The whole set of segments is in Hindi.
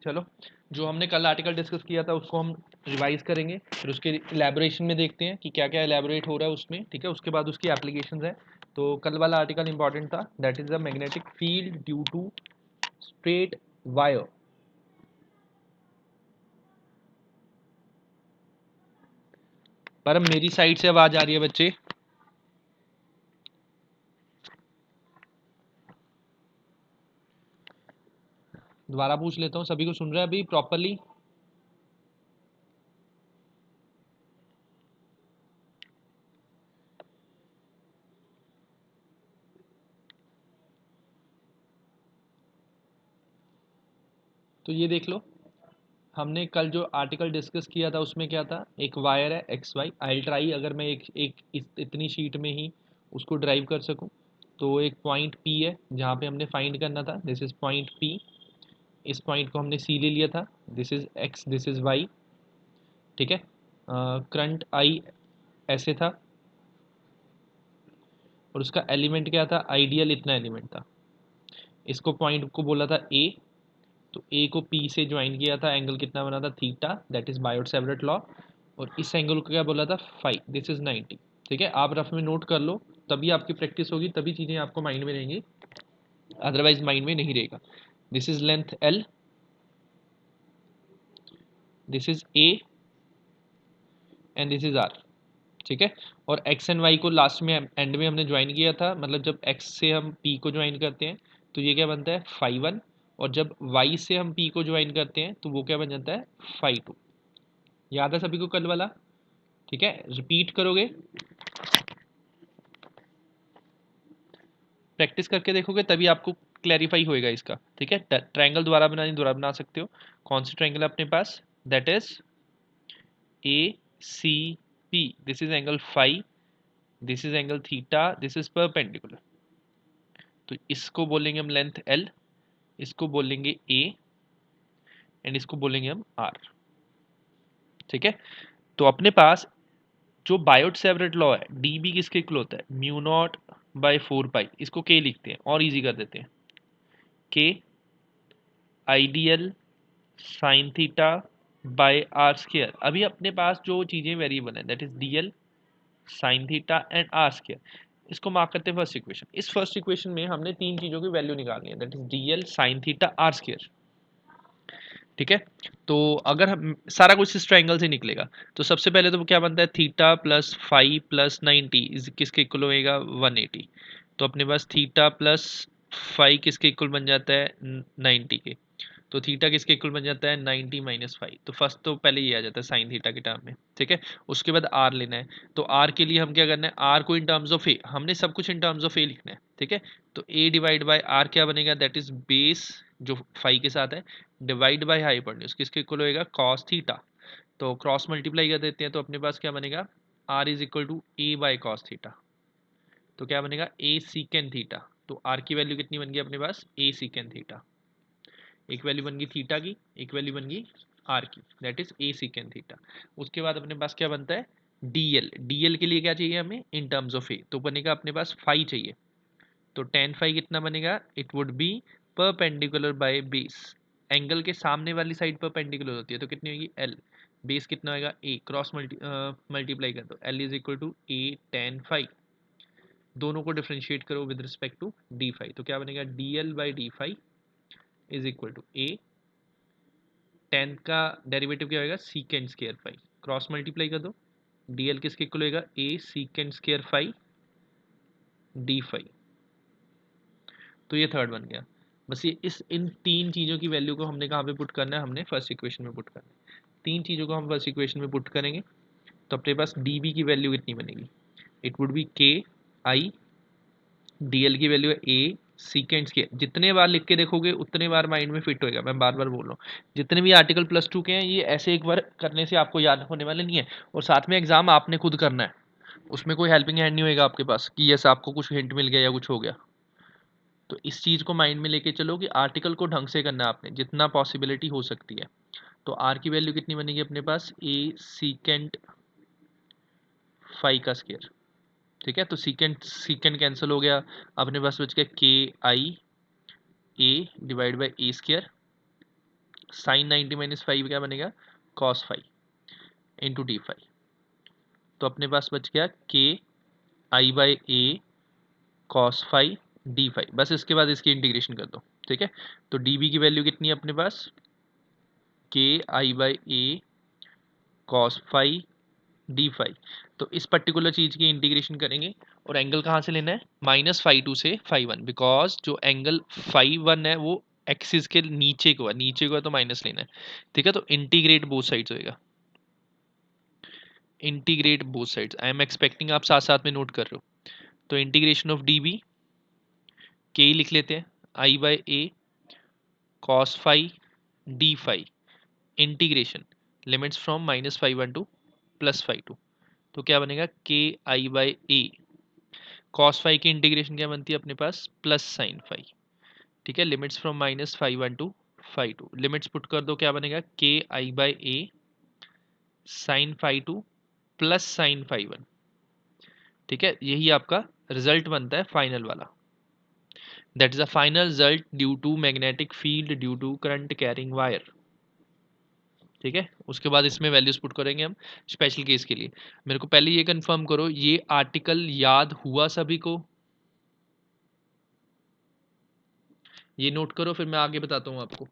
चलो, जो हमने कल आर्टिकल डिस्कस किया था उसको हम रिवाइज करेंगे, फिर उसके इलेबोरेशन में देखते हैं कि क्या क्या इलेबोरेट हो रहा है उसमें, ठीक है। उसके बाद उसकी एप्लीकेशंस है। तो कल वाला आर्टिकल इंपॉर्टेंट था, that is the magnetic field due to straight wire. पर अब मेरी साइड से आवाज आ रही है बच्चे? दोबारा पूछ लेता हूँ, सभी को सुन रहा है अभी प्रॉपरली? तो ये देख लो, हमने कल जो आर्टिकल डिस्कस किया था उसमें क्या था, एक वायर है एक्स वाई, आई ट्राई अगर मैं इतनी शीट में ही उसको ड्राइव कर सकूं। तो एक पॉइंट पी है जहाँ पे हमने फाइंड करना था, दिस इज पॉइंट पी। इस पॉइंट को हमने सी ले लिया था, this is X this is Y, ठीक है। करंट आई ऐसे था, और उसका एलिमेंट क्या था, आइडियल इतना एलिमेंट था। इसको पॉइंट को बोला था ए, तो ए को पी से ज्वाइन किया था, एंगल कितना बना था, theta, that is Biot Savart law. और इस एंगल को क्या बोला था, फाई, दिस इज 90, ठीक है। आप रफ में नोट कर लो, तभी आपकी प्रैक्टिस होगी, तभी चीज़ें आपको माइंड में रहेंगी, अदरवाइज माइंड में नहीं रहेगा। This is length L, this is A, and this is R, ठीक है। और एक्स एंड वाई को लास्ट में एंड में हमने ज्वाइन किया था, मतलब जब एक्स से हम पी को ज्वाइन करते हैं तो ये क्या बनता है, फाई वन, और जब वाई से हम पी को ज्वाइन करते हैं तो वो क्या बन जाता है, फाई टू। याद है सभी को कल वाला? ठीक है, रिपीट करोगे, प्रैक्टिस करके देखोगे तभी आपको क्लैरिफाई होएगा इसका, ठीक है। ट्रायंगल दोबारा बनानी, दोबारा बना सकते हो। कौन सी ट्रायंगल है अपने पास, that is A C P, this is angle phi, this is angle theta, this is perpendicular. तो इसको बोलेंगे हम लेंथ एल, इसको बोलेंगे ए, एंड इसको बोलेंगे हम आर, ठीक है। तो अपने पास जो बायोट सेवरेट लॉ है, डी बी किसके इक्वल होता है, म्यू नॉट बाई 4 पाई, इसको के लिखते हैं और इजी कर देते हैं, के I d l sine theta by R square. अभी अपने पास जो चीज़ें वेरिएबल हैं, that is D L sine theta and R square, इसको मार्क करते हैं फर्स्ट इक्वेशन। इस फर्स्ट इक्वेशन में हमने तीन चीज़ों की वैल्यू निकालनी है, that is D L sine theta R square, ठीक है। तो अगर हम सारा कुछ इस ट्रायंगल से निकलेगा, तो सबसे पहले तो वो क्या बनता है, theta plus five plus 90 is किसके इक्वल होएगा, 180। तो अपने पास थीटा प्लस फाइव किसके इक्वल बन जाता है, 90 के। तो थीटा किसके इक्वल बन जाता है, 90 माइनस फाइव। तो फर्स्ट तो पहले ये आ जाता है साइन थीटा के टर्म में, ठीक है। उसके बाद आर लेना है, तो आर के लिए हम क्या करना है, आर को इन टर्म्स ऑफ ए, हमने सब कुछ इन टर्म्स ऑफ ए लिखना है, ठीक है। तो ए डिवाइड बाय आर क्या बनेगा, दैट इज बेस जो फाइव के साथ है, डिवाइड बाय हाइपोटेन्यूज किसके इक्वल होएगा, कॉस थीटा। तो क्रॉस मल्टीप्लाई कर देते हैं, तो अपने पास क्या बनेगा, R is equal to A by cos theta. तो क्या बनेगा, ए सीकेंड थीटा। तो आर की वैल्यू कितनी बन गई अपने पास, ए सीकेंड थीटा। एक वैल्यू बन गई थीटा की, एक वैल्यू बन गई आर की, that is A secant theta. उसके बाद अपने पास क्या बनता है, डीएल। डीएल के लिए क्या चाहिए हमें, इन टर्म्स ऑफ ए, तो बनेगा अपने पास फाई चाहिए। तो टेन फाई कितना बनेगा, it would be perpendicular by base, angle के सामने वाली साइड परपेंडिकुलर होती है, तो कितनी होगी, एल। बेस कितना होगा, ए, क्रॉस मल्टीप्लाई कर दो, L is equal to a tan phi. दोनों को डिफ्रेंशिएट करो with respect to d phi, तो क्या बनेगा, d L by d phi is equal to a, tan का डेरिवेटिव क्या होगा, second square phi, cross multiply कर दो, डी एल किसके इक्वल होगा, a second square phi d phi. तो ये थर्ड बन गया। बस ये इस इन तीन चीज़ों की वैल्यू को हमने कहाँ पे पुट करना है, हमने फर्स्ट इक्वेशन में पुट करना है। तीन चीज़ों को हम फर्स्ट इक्वेशन में पुट करेंगे, तो अपने पास डी बी की वैल्यू कितनी बनेगी, इट वुड बी के आई, डी एल की वैल्यू है ए सीकेंड्स के। जितने बार लिख के देखोगे उतने बार माइंड में फिट होएगा, मैं बार बार बोल रहा हूँ। जितने भी आर्टिकल प्लस टू के हैं ये ऐसे एक बार करने से आपको याद होने वाले नहीं है, और साथ में एग्जाम आपने खुद करना है, उसमें कोई हेल्पिंग हैंड नहीं होएगा आपके पास कि यस आपको कुछ हिंट मिल गया या कुछ हो गया। तो इस चीज़ को माइंड में लेके चलो कि आर्टिकल को ढंग से करना है आपने, जितना पॉसिबिलिटी हो सकती है। तो आर की वैल्यू कितनी बनेगी अपने पास, ए सीकेंट फाई का स्केयर, ठीक है। तो सीकेंट सीकेंट कैंसिल हो गया, अपने पास बच गया K I a divide by a square sine 90 minus phi क्या बनेगा, cos phi into d phi. तो अपने पास बच गया K I by a cos phi d phi. बस इसके बाद इसकी इंटीग्रेशन कर दो, ठीक है। तो डी बी की वैल्यू कितनी है अपने पास, K I by a cos phi d phi. तो इस पर्टिकुलर चीज़ की इंटीग्रेशन करेंगे और एंगल कहाँ से लेना है, माइनस फाइव टू से फाइव वन, बिकॉज जो एंगल फाइव वन है वो एक्सिस के नीचे को है, नीचे को है तो माइनस लेना है, ठीक है। तो इंटीग्रेट बोथ साइड्स होएगा, integrate both sides. I am expecting आप साथ साथ में नोट कर रहे हो। तो इंटीग्रेशन ऑफ डी बी के ही लिख लेते हैं, I by a cos phi d phi integration limits from minus phi one to plus phi two. तो क्या बनेगा, K I by a cos phi की इंटीग्रेशन क्या बनती है अपने पास, प्लस साइन फाइव, ठीक है। Limits from minus phi one to phi two, limits put कर दो, क्या बनेगा, K I by a sine phi two plus sine phi one, ठीक है। यही आपका रिजल्ट बनता है फाइनल वाला। That is a final result due to magnetic field due to current carrying wire, ठीक है। उसके बाद इसमें वैल्यूज पुट करेंगे हम स्पेशल केस के लिए। मेरे को पहले ये कंफर्म करो, ये आर्टिकल याद हुआ सभी को, ये नोट करो, फिर मैं आगे बताता हूँ आपको।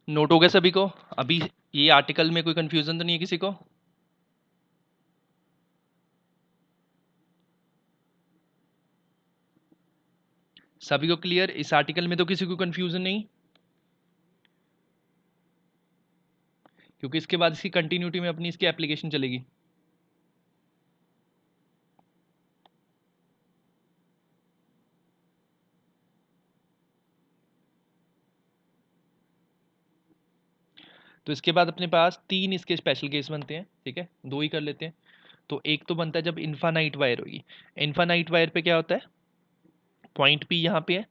नोट हो गया सभी को अभी, ये आर्टिकल में कोई कंफ्यूजन तो नहीं है किसी को। सभी को क्लियर, इस आर्टिकल में तो किसी को कंफ्यूजन नहीं, क्योंकि इसके बाद इसकी कंटिन्यूटी में अपनी इसकी एप्लीकेशन चलेगी। तो इसके बाद अपने पास तीन इसके स्पेशल केस बनते हैं, ठीक है, दो ही कर लेते हैं। तो एक तो बनता है जब इन्फानाइट वायर होगी। इन्फानाइट वायर पे क्या होता है, पॉइंट पी यहाँ पे है,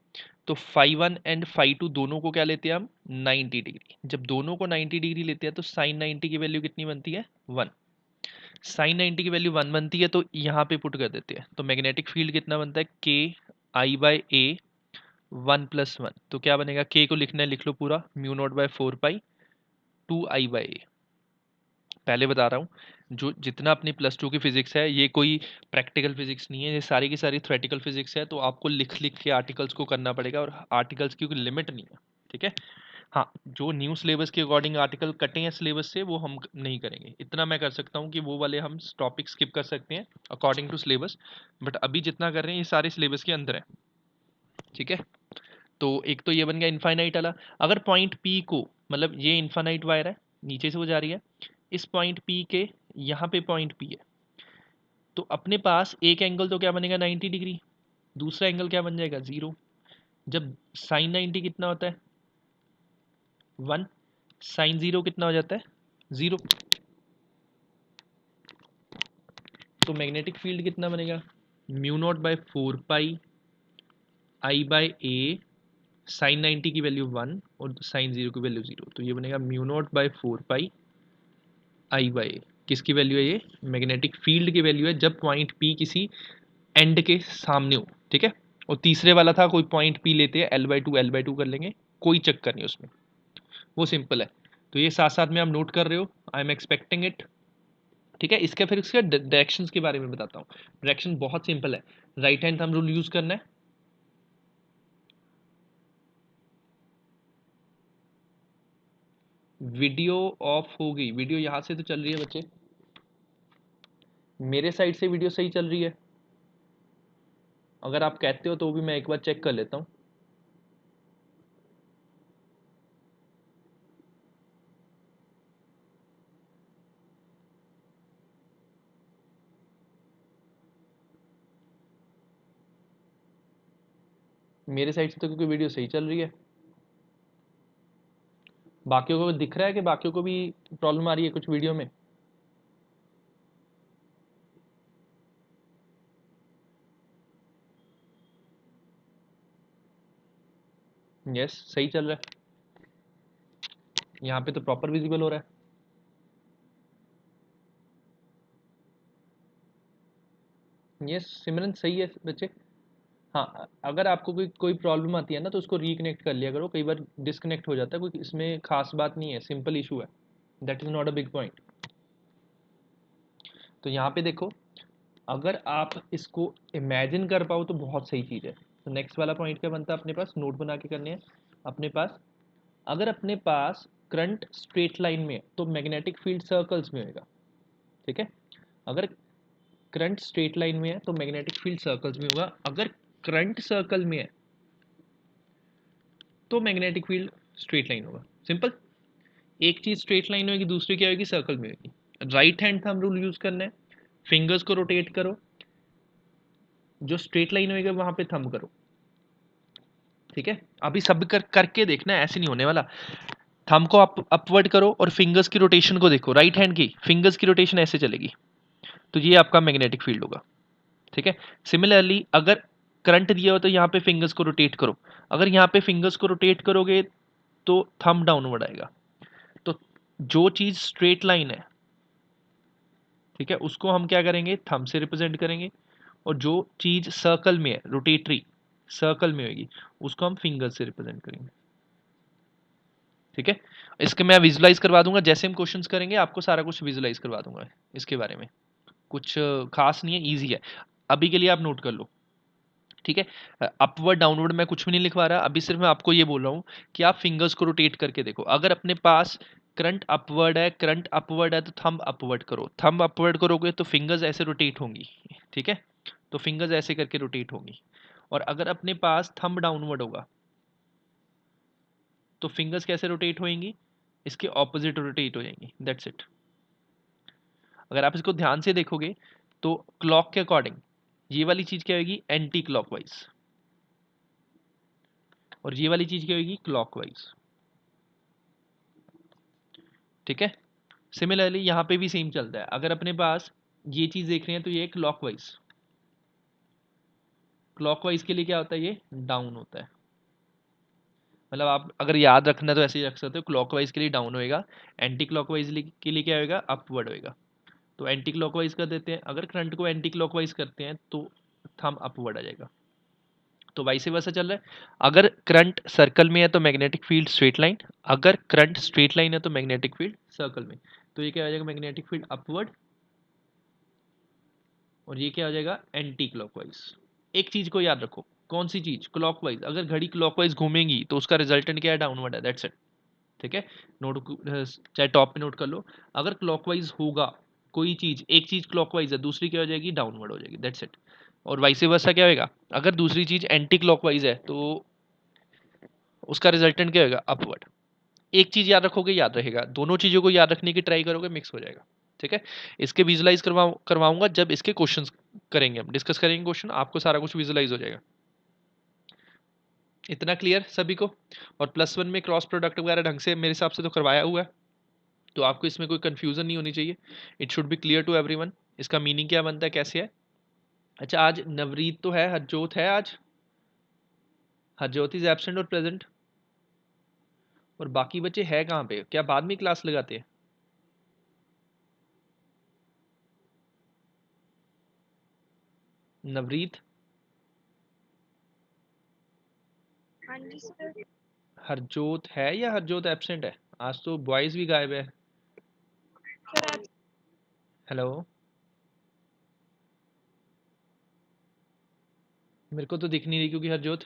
तो five one and five two दोनों को क्या लेते हैं हम, 90 डिग्री। जब दोनों को 90 डिग्री लेते हैं तो साइन 90 की वैल्यू कितनी बनती है, वन। साइन 90 की वैल्यू वन बनती है तो यहाँ पे पुट कर देते हैं, तो मैग्नेटिक फील्ड कितना बनता है, K I by a one plus one. तो क्या बनेगा, के को लिखना है, लिख लो पूरा, mu naught by four pi two I by a. पहले बता रहा हूँ, जो जितना अपनी प्लस टू की फिजिक्स है ये कोई प्रैक्टिकल फिजिक्स नहीं है, ये सारी की सारी थ्योरेटिकल फिजिक्स है। तो आपको लिख लिख के आर्टिकल्स को करना पड़ेगा, और आर्टिकल्स की कोई लिमिट नहीं है, ठीक है। हाँ, जो न्यू सिलेबस के अकॉर्डिंग आर्टिकल कटे हैं सिलेबस से, वो हम नहीं करेंगे। इतना मैं कर सकता हूँ कि वो वाले हम टॉपिक स्किप कर सकते हैं अकॉर्डिंग टू सिलेबस, बट अभी जितना कर रहे हैं ये सारे सिलेबस के अंदर है, ठीक है। तो एक तो ये बन गया इनफाइनाइट वाला। अगर पॉइंट पी को, मतलब ये इनफाइनाइट वायर है, नीचे से वो जा रही है, इस पॉइंट पी के यहाँ पे पॉइंट पी है, तो अपने पास एक एंगल तो क्या बनेगा 90 डिग्री, दूसरा एंगल क्या बन जाएगा, जीरो। जब साइन 90 कितना होता है 1, साइन 0 कितना हो जाता है 0, तो मैग्नेटिक फील्ड कितना बनेगा mu naught by 4 pi I bye A, sign 90 की वैल्यू 1 और साइन 0 की वैल्यू 0, तो ये बनेगा mu naught by 4 pi I bye ए। किसकी वैल्यू है ये मैग्नेटिक फील्ड की वैल्यू है जब पॉइंट पी किसी एंड के सामने हो, ठीक है। और तीसरे वाला था कोई पॉइंट पी लेते हैं L/2 कर लेंगे, कोई चक्कर नहीं उसमें, वो सिंपल है। तो ये साथ साथ में आप नोट कर रहे हो, आई एम एक्सपेक्टिंग इट, ठीक है। इसके फिर इसके डायरेक्शंस के बारे में बताता हूँ। डायरेक्शन बहुत सिंपल है, right hand thumb rule use करना है। वीडियो ऑफ हो गई, वीडियो यहाँ से तो चल रही है बच्चे, मेरे साइड से वीडियो सही चल रही है, अगर आप कहते हो तो भी मैं एक बार चेक कर लेता हूँ। मेरे साइड से तो क्योंकि वीडियो सही चल रही है, बाकियों को दिख रहा है कि बाकियों को भी प्रॉब्लम आ रही है कुछ वीडियो में। यस सही चल रहा है, यहाँ पे तो प्रॉपर विजिबल हो रहा है। यस सिमरन सही है बच्चे। हाँ अगर आपको कोई कोई प्रॉब्लम आती है ना तो उसको रिकनेक्ट कर लिया करो, कई बार डिस्कनेक्ट हो जाता है, कोई इसमें खास बात नहीं है, सिंपल इशू है, that is not a big point. तो यहाँ पे देखो, अगर आप इसको इमेजिन कर पाओ तो बहुत सही चीज़ है। तो नेक्स्ट वाला पॉइंट क्या बनता है अपने पास, नोट बना के करने हैं अपने पास। अगर अपने पास करंट स्ट्रेट लाइन में है तो मैग्नेटिक फील्ड सर्कल्स में होगा, ठीक है। अगर करंट स्ट्रेट लाइन में है तो मैग्नेटिक फील्ड सर्कल्स में होगा, अगर करंट सर्कल में है तो मैग्नेटिक फील्ड स्ट्रेट लाइन होगा, सिंपल। एक चीज स्ट्रेट लाइन होगी, दूसरी क्या होगी सर्कल में होगी। Right hand thumb rule use करना है, फिंगर्स को रोटेट करो, जो स्ट्रेट लाइन होगी वहां पे थंब करो, ठीक है। अभी सब करके देखना है, ऐसे नहीं होने वाला। थंब को अपवर्ड करो और फिंगर्स की रोटेशन को देखो, राइट हैंड की फिंगर्स की रोटेशन ऐसे चलेगी, तो ये आपका मैग्नेटिक फील्ड होगा, ठीक है। सिमिलरली अगर करंट दिया हो तो यहाँ पे फिंगर्स को रोटेट करो, अगर यहाँ पे फिंगर्स को रोटेट करोगे तो थंब डाउनवर्ड आएगा। तो जो चीज स्ट्रेट लाइन है, ठीक है, उसको हम क्या करेंगे थंब से रिप्रेजेंट करेंगे, और जो चीज सर्कल में है रोटेटरी सर्कल में होगी उसको हम फिंगर से रिप्रेजेंट करेंगे, ठीक है। इसके मैं विजुलाइज करवा दूंगा, जैसे हम क्वेश्चंस करेंगे आपको सारा कुछ विजुलाइज करवा दूंगा इसके बारे में, कुछ खास नहीं है, ईजी है। अभी के लिए आप नोट कर लो, ठीक है। अपवर्ड डाउनवर्ड मैं कुछ भी नहीं लिखवा रहा, अभी सिर्फ मैं आपको ये बोल रहा हूँ कि आप फिंगर्स को रोटेट करके देखो। अगर अपने पास करंट अपवर्ड है तो थंब अपवर्ड करो, थंब अपवर्ड करोगे तो फिंगर्स ऐसे रोटेट होंगी, ठीक है। तो फिंगर्स ऐसे करके रोटेट होंगी, और अगर अपने पास थंब डाउनवर्ड होगा तो फिंगर्स कैसे रोटेट होंगी, इसके ऑपोजिट रोटेट हो जाएंगी, दैट्स इट। अगर आप इसको ध्यान से देखोगे तो क्लॉक के अकॉर्डिंग ये वाली चीज क्या होगी एंटी क्लॉकवाइज, और ये वाली चीज क्या होगी क्लॉकवाइज, ठीक है। सिमिलरली यहाँ पे भी सेम चलता है, अगर अपने पास ये चीज देख रहे हैं तो ये क्लॉकवाइज, क्लॉकवाइज के लिए क्या होता है ये डाउन होता है। मतलब आप अगर याद रखना तो ऐसे ही रख सकते हो, क्लॉकवाइज के लिए डाउन होएगा, एंटी क्लॉकवाइज के लिए क्या होएगा अपवर्ड होएगा। तो एंटी क्लॉकवाइज कर देते हैं, अगर करंट को एंटी क्लॉकवाइज करते हैं तो थंब अपवर्ड आ जाएगा। तो वाइस वर्सा चल रहा है, अगर करंट सर्कल में है तो मैग्नेटिक फील्ड स्ट्रेट लाइन, अगर करंट स्ट्रेट लाइन है तो मैग्नेटिक फील्ड सर्कल में, तो ये क्या हो जाएगा मैग्नेटिक फील्ड अपवर्ड, और ये क्या हो जाएगा एंटी क्लॉकवाइज। एक चीज को याद रखो, कौन सी चीज क्लॉकवाइज, अगर घड़ी क्लॉकवाइज घूमेगी तो उसका रिजल्टेंट क्या है डाउनवर्ड है, दैट्स इट, ठीक है। नोट चाहे टॉप पे नोट कर लो, अगर क्लॉकवाइज होगा कोई चीज, एक चीज क्लॉकवाइज है दूसरी क्या हो जाएगी डाउनवर्ड हो जाएगी, दैट्स इट। और वाइस वर्सा क्या होगा, अगर दूसरी चीज एंटी क्लॉकवाइज है तो उसका रिजल्टेंट क्या होगा अपवर्ड। एक चीज याद रखोगे याद रहेगा, दोनों चीजों को याद रखने की ट्राई करोगे मिक्स हो जाएगा, ठीक है। इसके विजुलाइज करवाऊंगा जब इसके क्वेश्चंस करेंगे, हम डिस्कस करेंगे क्वेश्चन, आपको सारा कुछ विजुलाइज हो जाएगा। इतना क्लियर सभी को? और +1 में क्रॉस प्रोडक्ट वगैरह ढंग से मेरे हिसाब से तो करवाया हुआ है, तो आपको इसमें कोई कंफ्यूजन नहीं होनी चाहिए। It should be clear to everyone. इसका मीनिंग क्या बनता है, कैसे है? अच्छा, आज नवरीत तो है, हरजोत है आज? हरजोत इज एब्सेंट और प्रेजेंट, और बाकी बच्चे हैं कहाँ पे? क्या बाद में क्लास लगाते हैं? नवरीत, हाँ जी सर। हरजोत है या हरजोत एब्सेंट है? आज तो बॉयज भी गायब है। सर आप हेलो, मेरे को तो दिख नहीं रही क्योंकि हरजोत।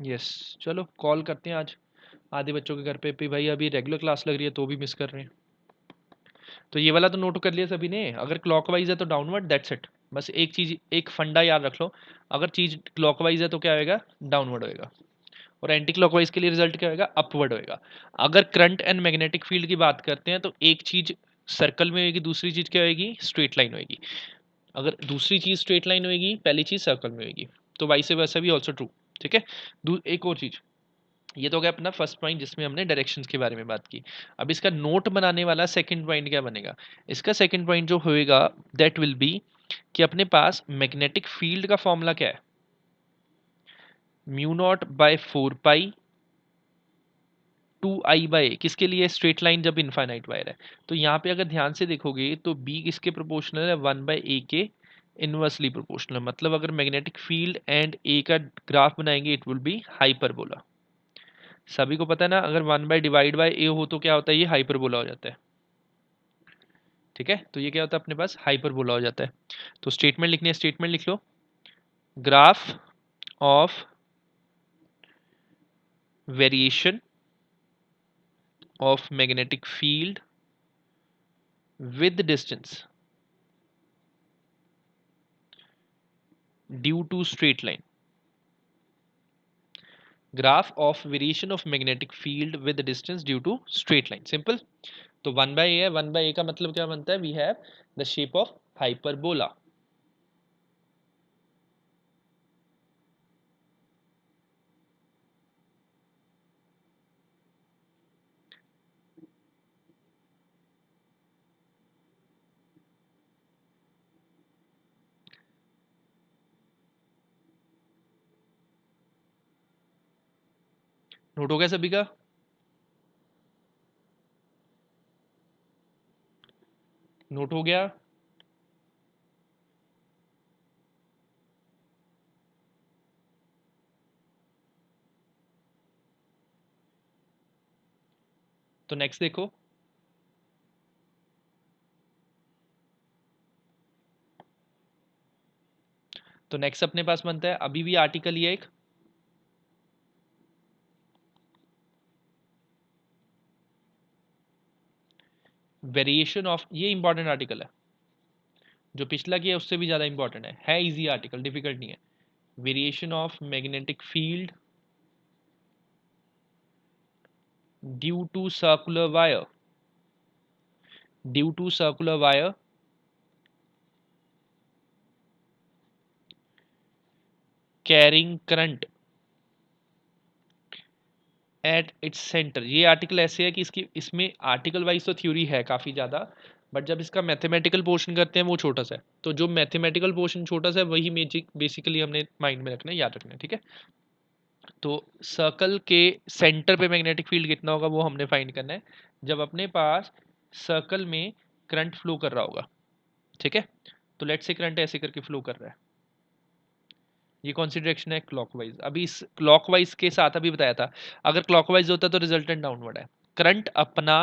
यस, चलो कॉल करते हैं आज आधे बच्चों के घर पे भी, भाई अभी रेगुलर क्लास लग रही है तो भी मिस कर रहे हैं। तो ये वाला तो नोट कर लिया सभी ने, अगर क्लॉकवाइज है तो डाउनवर्ड, दैट्स इट। बस एक चीज, एक फंडा याद रख लो, अगर चीज क्लॉकवाइज है तो क्या होएगा? डाउनवर्ड होएगा। और एंटी क्लॉकवाइज के लिए रिजल्ट क्या होएगा? अपवर्ड होएगा। अगर करंट एंड मैग्नेटिक फील्ड की बात करते हैं तो एक चीज सर्कल में होएगी, दूसरी चीज क्या होएगी? स्ट्रेट लाइन होएगी। अगर दूसरी चीज स्ट्रेट लाइन होएगी, पहली चीज सर्कल में होएगी। तो वाइस वर्सा भी ऑल्सो ट्रू। ठीक है। एक और चीज, ये तो हो गया अपना फर्स्ट पॉइंट जिसमें हमने डायरेक्शंस के बारे में बात की। अब इसका नोट बनाने वाला सेकंड पॉइंट क्या बनेगा? इसका सेकंड पॉइंट जो होएगा दैट विल बी कि अपने पास मैग्नेटिक फील्ड का फॉर्मूला क्या है? Mu naught by 4 pi 2I/a, किसके लिए? स्ट्रेट लाइन जब इनफाइनाइट वायर है। तो यहाँ पे अगर ध्यान से देखोगे तो b किसके प्रोपोर्शनल है? 1/a के इनवर्सली प्रोपोर्शनल। मतलब अगर मैग्नेटिक फील्ड एंड a का ग्राफ बनाएंगे इट विल बी हाइपरबोला। सभी को पता है ना, अगर 1/डिवाइड बाय a हो तो क्या होता है? ये हाइपरबोला हो जाता है। ठीक है, तो ये क्या होता है अपने पास? हाइपरबोला हो जाता है। तो स्टेटमेंट लिखनी है, स्टेटमेंट लिख लो। Graph of variation of magnetic field with distance due to straight line. Graph of variation of magnetic field with distance due to straight line. Simple. तो 1/a है, 1/a का मतलब क्या बनता है? We have the shape of hyperbola. Note हो गया सभी का? नोट हो गया? तो नेक्स्ट देखो। तो नेक्स्ट अपने पास बनता है, अभी भी आर्टिकल ही है एक, वेरिएशन ऑफ, ये इंपॉर्टेंट आर्टिकल है, जो पिछला किया उससे भी ज्यादा इंपॉर्टेंट है इजी आर्टिकल, डिफिकल्ट नहीं है। Variation of magnetic field due to circular wire, due to circular wire carrying current at its centre. ये आर्टिकल ऐसे है कि इसकी, इसमें आर्टिकल वाइज तो थ्योरी है काफ़ी ज़्यादा, बट जब इसका मैथमेटिकल पोर्शन करते हैं वो छोटा सा है। तो जो मैथमेटिकल पोर्शन छोटा सा है वही मैजिक बेसिकली हमने माइंड में रखना है, याद रखना है। ठीक है। तो सर्कल के सेंटर पे मैग्नेटिक फील्ड कितना होगा वो हमने फाइंड करना है, जब अपने पास सर्कल में करंट फ्लो कर रहा होगा। ठीक है। तो लेट्स से करंट ऐसे करके फ्लो कर रहा है, ये कौन सी डायरेक्शन है? क्लॉकवाइज। अभी इस क्लॉकवाइज के साथ अभी बताया था, अगर क्लॉकवाइज होता तो रिजल्टेंट डाउनवर्ड है। करंट अपना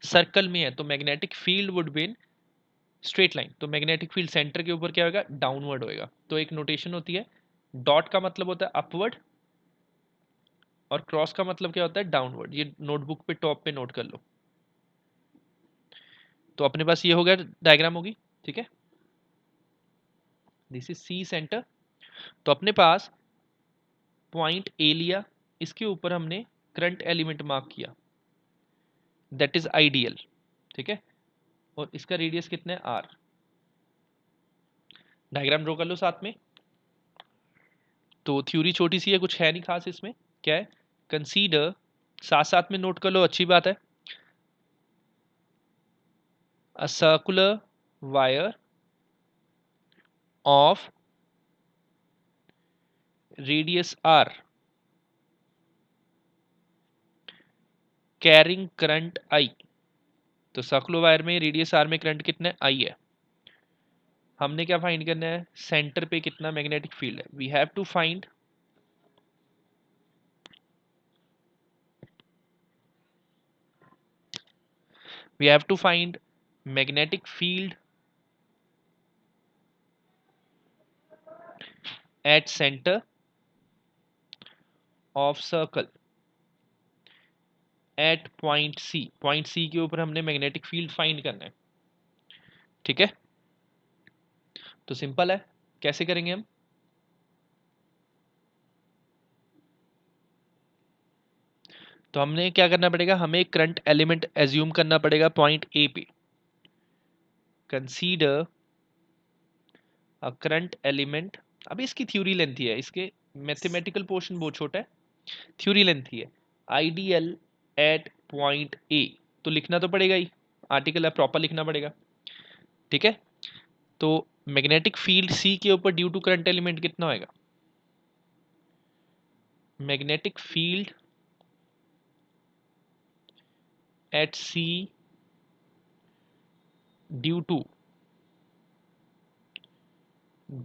सर्कल में है तो magnetic field would be in straight line, तो मैग्नेटिक फील्ड सेंटर के ऊपर क्या होगा? डाउनवर्ड होएगा। तो एक नोटेशन होती है, डॉट का मतलब होता है अपवर्ड और क्रॉस का मतलब क्या होता है? डाउनवर्ड। ये नोटबुक पे टॉप पे नोट कर लो। तो अपने पास ये हो गया, डायग्राम होगी। ठीक है, दिस इज सी सेंटर। तो अपने पास पॉइंट ए लिया, इसके ऊपर हमने करंट एलिमेंट मार्क किया, दैट इज आइडियल, ठीक है, और इसका रेडियस कितना है आर। डायग्राम ड्रॉ कर लो साथ में। तो थ्योरी छोटी सी है, कुछ है नहीं खास इसमें। क्या है, कंसीडर, साथ साथ में नोट कर लो, अच्छी बात है। A circular wire of radius R carrying current I. तो सर्कुलर वायर में रेडियस आर में करंट कितना है, आई है। हमने क्या फाइंड करना है, सेंटर पे कितना मैग्नेटिक फील्ड है। We have to find magnetic field at centre of circle at point C. Point C के ऊपर हमने मैग्नेटिक फील्ड फाइंड करना है, ठीक है। तो सिंपल है, कैसे करेंगे हम। तो हमने क्या करना पड़ेगा, हमें एक करंट एलिमेंट एज्यूम करना पड़ेगा पॉइंट ए पे। कंसीडर अ करंट एलिमेंट, अभी इसकी थ्योरी लेंथी है, इसके मैथमेटिकल पोर्शन बहुत छोटा है, थ्योरी लेंथी है। आइडियल एट पॉइंट ए, तो लिखना तो पड़ेगा ही, आर्टिकल है प्रॉपर लिखना पड़ेगा, ठीक है। तो मैग्नेटिक फील्ड सी के ऊपर ड्यू टू करंट एलिमेंट कितना होएगा, magnetic field at C due to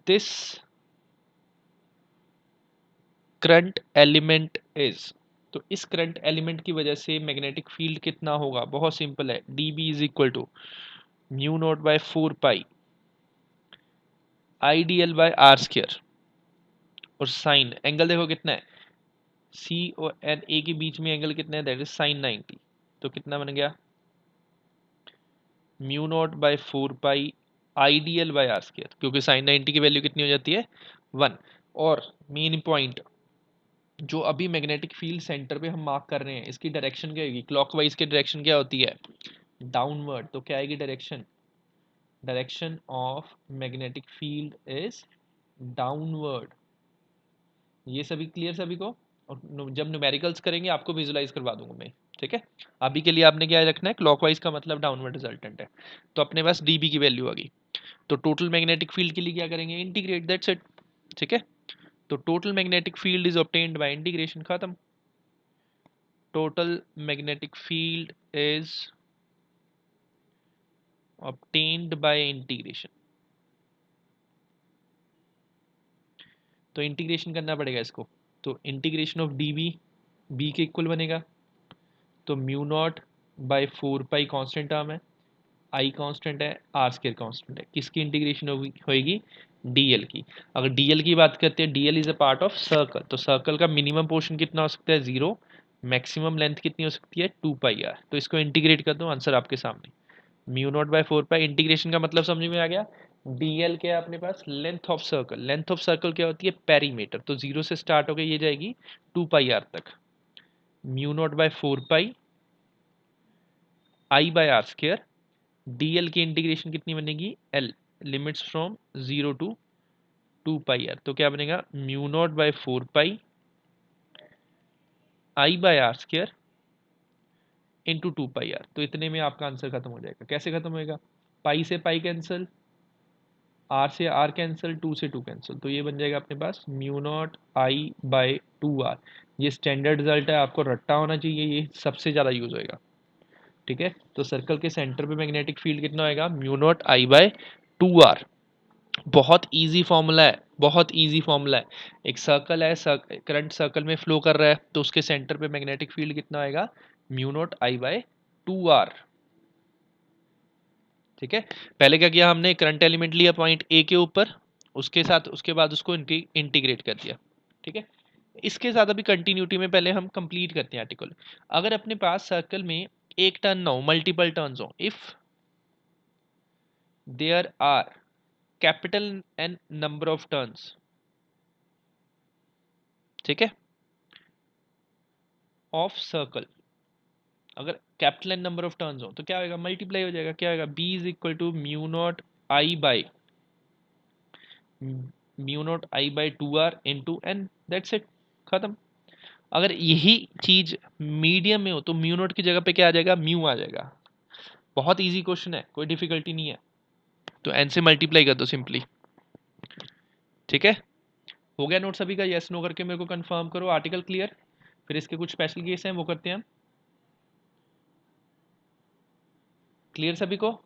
this current element is. तो इस करंट एलिमेंट की वजह से मैग्नेटिक फील्ड कितना होगा, बहुत सिंपल है, D B is equal to mu naught by 4 pi I D L by R square. और साइन एंगल देखो कितना है, सी और एन ए के बीच में एंगल कितना है, दैट इज साइन 90। तो कितना बन गया, mu naught by 4 pi I D L by R square, क्योंकि साइन 90 की वैल्यू कितनी हो जाती है 1। और मेन पॉइंट, जो अभी मैग्नेटिक फील्ड सेंटर पे हम मार्क कर रहे हैं, इसकी डायरेक्शन क्या होगी, क्लॉकवाइज की डायरेक्शन क्या होती है, डाउनवर्ड। तो क्या आएगी direction, direction of magnetic field is downward. ये सभी क्लियर सभी को। और जब न्यूमेरिकल्स करेंगे आपको विजुलाइज करवा दूंगा मैं, ठीक है। अभी के लिए आपने क्या रखना है, क्लॉकवाइज का मतलब डाउनवर्ड रिजल्टेंट है। तो अपने पास डीबी की वैल्यू आ गई। तो टोटल मैग्नेटिक फील्ड के लिए क्या करेंगे, इंटीग्रेट, दैट्स इट, ठीक है। तो total magnetic field is obtained by integration, खत्म। Total magnetic field is obtained by integration। तो इंटीग्रेशन करना पड़ेगा इसको। तो integration of D B, B के इक्वल बनेगा, तो mu not by 4 pi constant term है, आई कांस्टेंट है, आर स्क्वायर कांस्टेंट है। किसकी इंटीग्रेशन होगी, डीएल की। अगर डीएल की बात करते हैं, DL is a part of circle, तो सर्कल का मिनिमम पोर्शन कितना हो सकता है 0, मैक्सिमम लेंथ कितनी हो सकती है 2 पाई आर। तो इसको इंटीग्रेट कर दो, आंसर आपके सामने, mu naught by 4 pi. Integration का मतलब समझ में आ गया। डीएल क्या है अपने पास, length of circle. Length of circle क्या होती है, पेरीमीटर। तो 0 से स्टार्ट होकर ये जाएगी 2 पाई आर तक। Mu naught by 4 pi I by R square. DL की इंटीग्रेशन कितनी बनेगी, L, limits from 0 to 2 pi R. तो क्या बनेगा, mu naught by 4 pi I by R square into 2 pi R. तो इतने में आपका आंसर खत्म हो जाएगा। कैसे खत्म होएगा, पाई से पाई कैंसिल, आर से आर कैंसिल, 2 से 2 कैंसिल। तो ये बन जाएगा अपने पास mu not I by 2 R. ये स्टैंडर्ड रिजल्ट है, आपको रट्टा होना चाहिए, ये सबसे ज़्यादा यूज होएगा, ठीक है। तो सर्कल के सेंटर पे मैग्नेटिक फील्ड कितना होएगा, mu not I by 2 R. बहुत इजी फॉर्मूला है, बहुत इजी फॉर्मूला है। एक सर्कल है, करंट सर्कल में फ्लो कर रहा है, तो उसके सेंटर पे मैग्नेटिक फील्ड कितना आएगा, mu not I by 2 R, ठीक है। पहले क्या किया हमने, करंट एलिमेंट लिया पॉइंट ए के ऊपर, उसके साथ उसके बाद उसको इंटीग्रेट कर दिया, ठीक है। इसके साथ अभी कंटिन्यूटी में पहले हम कंप्लीट करते हैं आर्टिकल। अगर अपने पास सर्कल में एक टर्न ना हो, मल्टीपल टर्न्स हो, if there are capital N number of turns, ठीक है। ऑफ सर्कल, अगर capital N number of turns हो तो क्या होगा, मल्टीप्लाई हो जाएगा, क्या होगा, B is equal to mu not I by two R into N, that's it, खत्म। अगर यही चीज मीडियम में हो तो म्यू नॉट की जगह पे क्या आ जाएगा, म्यू आ जाएगा। बहुत इजी क्वेश्चन है, कोई डिफिकल्टी नहीं है। तो एन से मल्टीप्लाई कर दो सिंपली, ठीक है। हो गया नोट सभी का, यस नो करके मेरे को कंफर्म करो। Article clear? फिर इसके कुछ स्पेशल केस हैं वो करते हैं। क्लियर सभी को?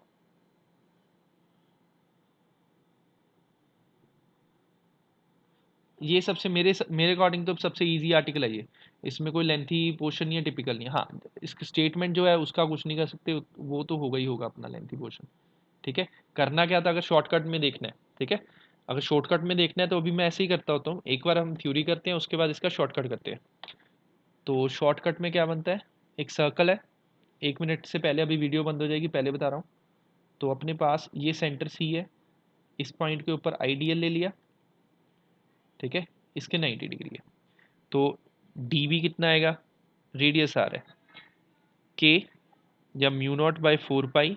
ये सबसे मेरे अकॉर्डिंग तो सबसे इजी आर्टिकल है ये, इसमें कोई लेंथी पोर्शन नहीं है, टिपिकल नहीं है। हाँ, इसका स्टेटमेंट जो है उसका कुछ नहीं कर सकते, वो तो होगा ही होगा अपना लेंथी पोर्शन, ठीक है। करना क्या था, अगर शॉर्टकट में देखना है, ठीक है, अगर शॉर्टकट में देखना है तो अभी मैं ऐसे ही करता होता हूँ, एक बार हम थ्योरी करते हैं उसके बाद इसका शॉर्टकट करते हैं। तो शॉर्टकट में क्या बनता है, एक सर्कल है, 1 मिनट से पहले अभी वीडियो बंद हो जाएगी, पहले बता रहा हूँ। तो अपने पास ये सेंटर सी है, इस पॉइंट के ऊपर आइडियल ले लिया, ठीक है, इसके 90 डिग्री है। तो डी बी कितना आएगा, रेडियस आर है, के या mu not by 4 pi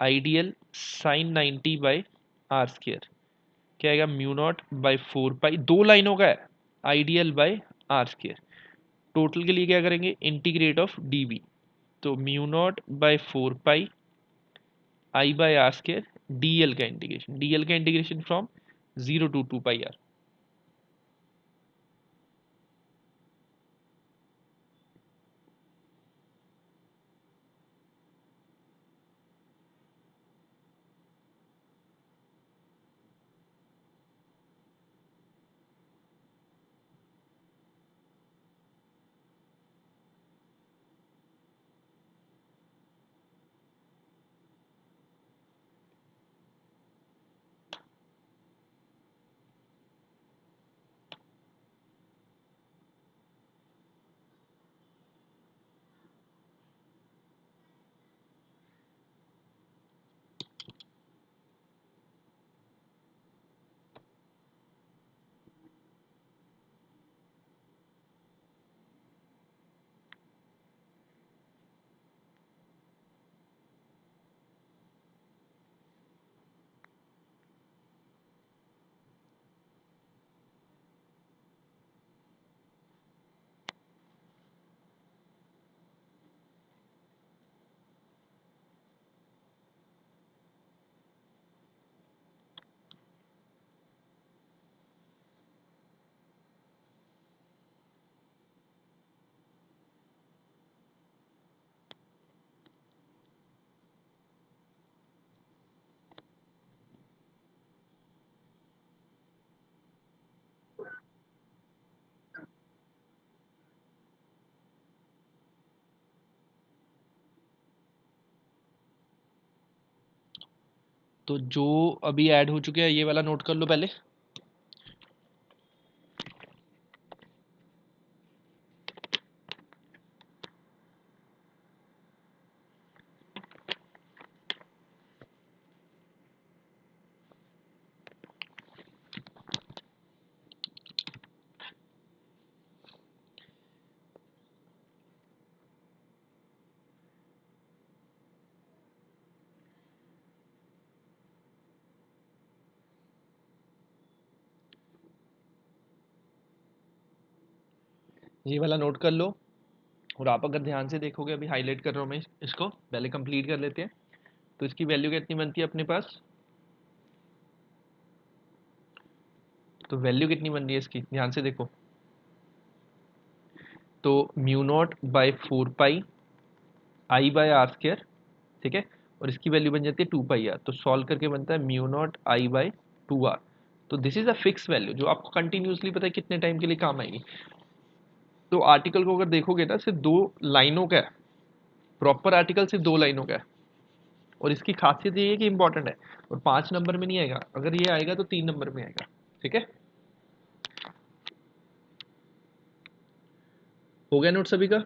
I d l sine 90 by R square, क्या आएगा, म्यू नॉट बाई 4 पाई, दो लाइनों का है, I d l by R square. Total के लिए क्या करेंगे, इंटीग्रेट ऑफ डी बी, तो mu not by 4 pi I by R square, D L का इंटीग्रेशन, डी एल का integration from 0 to 2 pi R. तो जो अभी ऐड हो चुके हैं ये वाला नोट कर लो पहले। ये वाला नोट कर लो, और आप अगर ध्यान से देखोगे, अभी हाईलाइट कर रहा हूँ मैं इसको, पहले कंप्लीट कर लेते हैं। तो इसकी वैल्यू कितनी बनती है अपने पास, तो वैल्यू कितनी बन रही है इसकी, ध्यान से देखो। तो mu not by 4 pi I by R square, ठीक है, और इसकी वैल्यू बन जाती है 2 पाई आर, तो सॉल्व करके बनता है mu not I by 2 R. तो this is a fix value जो आपको कंटिन्यूसली पता है कितने टाइम के लिए काम आएगी। तो आर्टिकल को अगर देखोगे ना, सिर्फ दो लाइनों का है, प्रॉपर आर्टिकल सिर्फ दो लाइनों का है, और इसकी खासियत ये है कि इंपॉर्टेंट है, और 5 नंबर में नहीं आएगा, अगर ये आएगा तो 3 नंबर में आएगा, ठीक है। हो गया नोट सभी का?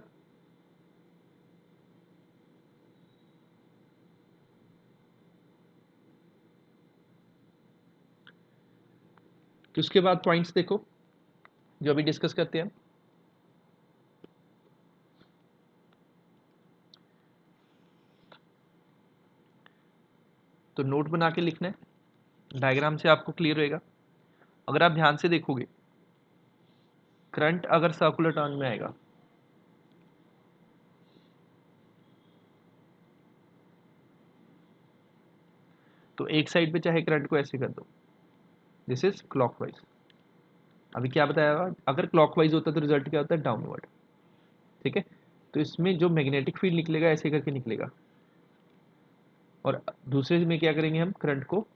कि उसके बाद पॉइंट्स देखो जो अभी डिस्कस करते हैं। तो नोट बना के लिखना है, डायग्राम से आपको क्लियर होएगा। अगर आप ध्यान से देखोगे, करंट अगर सर्कुलर टर्न में आएगा तो एक साइड पे चाहे करंट को ऐसे कर दो, दिस इज क्लॉकवाइज। अभी क्या बताया, अगर क्लॉकवाइज होता है तो रिजल्ट क्या होता है, डाउनवर्ड। ठीक है, तो इसमें जो मैग्नेटिक फील्ड निकलेगा ऐसे करके निकलेगा, और दूसरे में क्या करेंगे हम, करंट को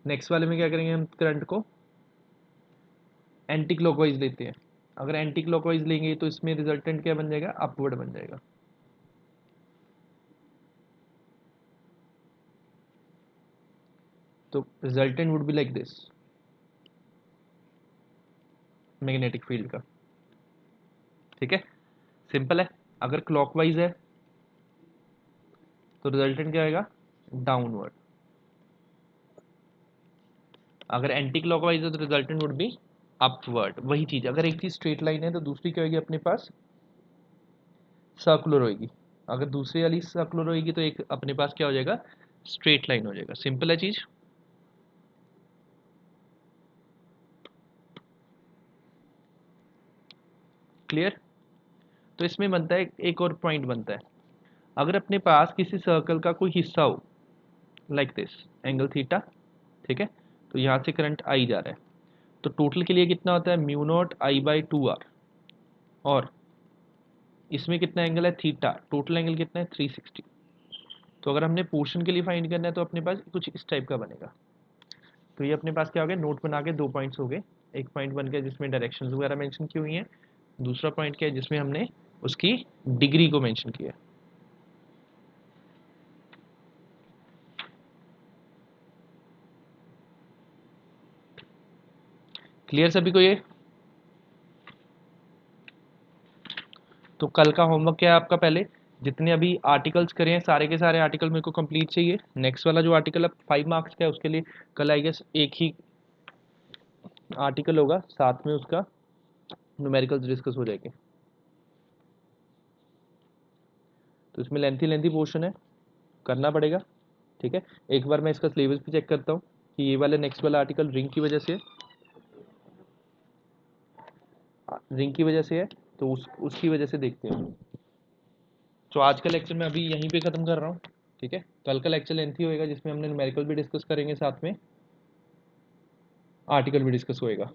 नेक्स्ट वाले में क्या करेंगे, हम करंट को एंटी क्लॉकवाइज लेते हैं। अगर एंटी क्लॉकवाइज लेंगे तो इसमें रिजल्टेंट क्या बन जाएगा, अपवर्ड बन जाएगा। तो resultant would be like this, magnetic field का। ठीक है, सिंपल है। अगर क्लॉकवाइज है तो रिजल्टेंट क्या आएगा, डाउनवर्ड। अगर एंटी क्लॉकवाइज है तो रिजल्टेंट वुड बी अपवर्ड। वही चीज, अगर एक चीज स्ट्रेट लाइन है तो दूसरी क्या होगी अपने पास, सर्कुलर होगी। अगर दूसरी वाली सर्कुलर होगी तो एक अपने पास क्या हो जाएगा, स्ट्रेट लाइन हो जाएगा। सिंपल है चीज। क्लियर। तो इसमें बनता है एक और पॉइंट बनता है, अगर अपने पास किसी सर्कल का कोई हिस्सा हो लाइक दिस, एंगल थीटा। ठीक है, तो यहाँ से करंट आई जा रहा है, तो टोटल के लिए कितना होता है, mu not I by 2r। और इसमें कितना एंगल है, थीटा। टोटल एंगल कितना है, 360। तो अगर हमने पोर्शन के लिए फाइंड करना है तो अपने पास कुछ इस टाइप का बनेगा। तो ये अपने पास क्या हो गया, नोट बना के दो पॉइंट्स हो गए। एक पॉइंट बन गया जिसमें डायरेक्शंस वगैरह मेंशन की हुई हैं, दूसरा पॉइंट क्या है जिसमें हमने उसकी डिग्री को मेंशन किया है। क्लियर सभी को ये। तो कल का होमवर्क क्या है आपका, पहले जितने अभी आर्टिकल्स करे हैं सारे के सारे आर्टिकल मेरे को कंप्लीट चाहिए। नेक्स्ट वाला जो आर्टिकल है 5 मार्क्स का है, उसके लिए कल आई गेस एक ही आर्टिकल होगा, साथ में उसका न्यूमेरिकल्स डिस्कस हो जाएंगे। तो इसमें लेंथी लेंथी पोर्शन है, करना पड़ेगा। ठीक है, एक बार मैं इसका सिलेबस भी चेक करता हूँ कि ये वाला नेक्स्ट वाला आर्टिकल रिंग की वजह से, रिंग की वजह से है, तो उसकी वजह से देखते हैं। तो आज का लेक्चर मैं अभी यहीं पे ख़त्म कर रहा हूँ। ठीक है, कल का लेक्चर लेंथी होएगा जिसमें हमने न्यूमेरिकल भी डिस्कस करेंगे, साथ में आर्टिकल भी डिस्कस होएगा।